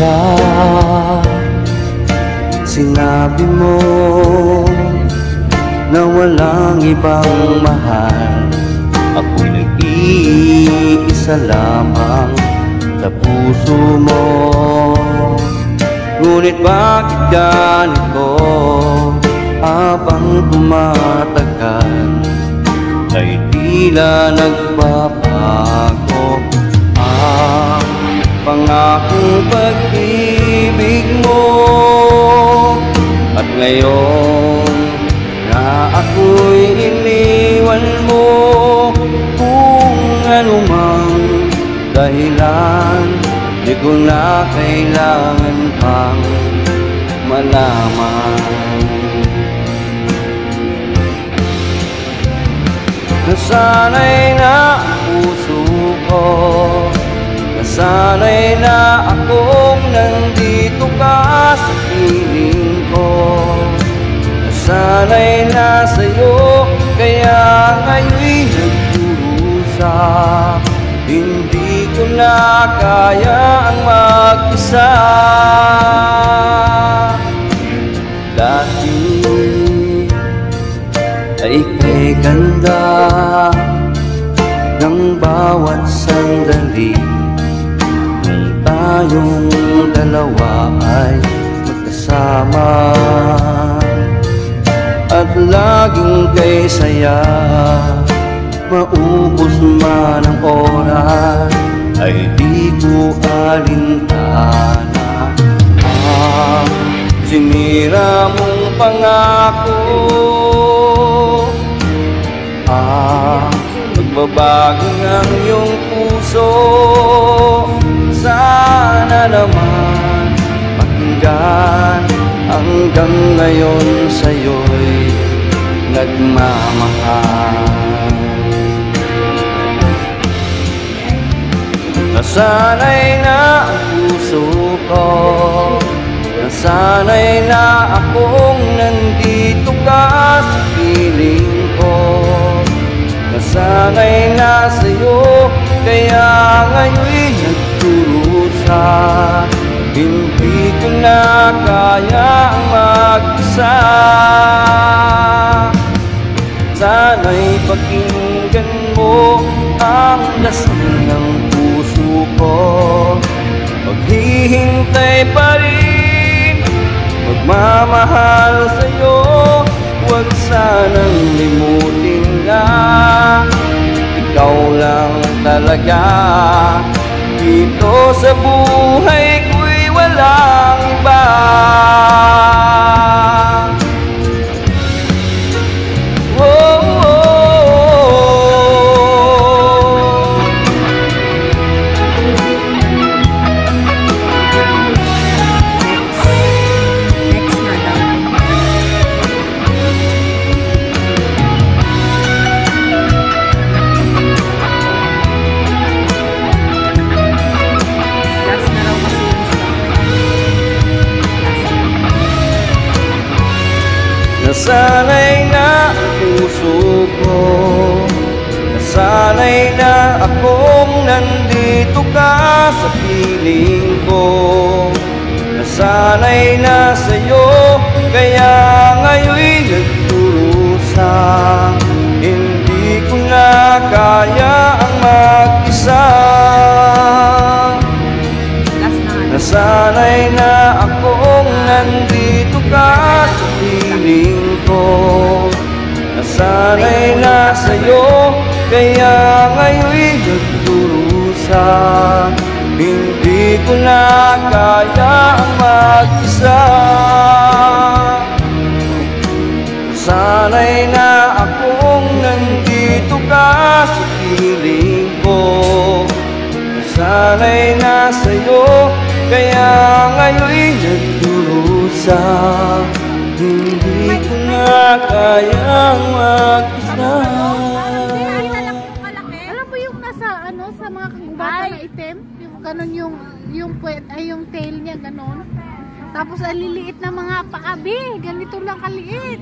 ba? Sinabi mo na walang ibang mahal. Ako'y nag-iisa lamang sa puso mo. Ngunit bakit ganito? Habang tumatagal ay tila nagbabago ang pangakong pag-ibig mo. At ngayon na ako'y iniwan mo, kung anumang dahilan, di ko na kailangan pang malaman. Nasanay na ang puso ko, nasanay na akong nandito ka sa piling ko. Nasanay na sa'yo, kaya ngayon'y nagdurusa. Hindi ko na kaya ang mag-isa. Dati ay kay ganda ng bawat sandali nung tayong dalawa ay magkasama. At laging kay saya, maubos man ang oras, ay di ko alintana ang sinira mong pangako. Magbabago ang iyong puso, sana naman pakinggan. Hanggang ngayon sa'yo'y nagmamahal. Nasanay na ang puso ko, nasanay na akong nandito ka sa piling ko. Nasanay na sa'yo, kaya ngayon'y nagdurusa. Hindi ko na kaya ang mag-isa. Sana'y pakinggan mo ang dasal ng puso ko. Maghihintay pa rin, magmamahal sa'yo. Huwag sanang limutin na ikaw lang talaga. Dito sa buhay ko'y walang iba. Nasanay na ang puso ko, nasanay na akong nandito ka sa piling ko. Nasanay na sa'yo, kaya ngayon'y nagdurusa. Hindi ko na kaya ang mag-isa. Nasanay na akong nandito ka sa piling ko. Nasanay na sa'yo, kaya ngayon'y nagdurusa. Hindi ko na kaya ang mag-isa. Nasanay na akong nandito ka sa piling ko. Nasanay na sa'yo, kaya ngayon'y nagdurusa. Hindi ko na kayang mag-isa. Alam mo yung nasa ano, sa mga kagubatan na itim? Yung ganun yung puwet, ay yung tail niya ganun. Tapos ang liliit na mga paabi, ganito lang kaliit.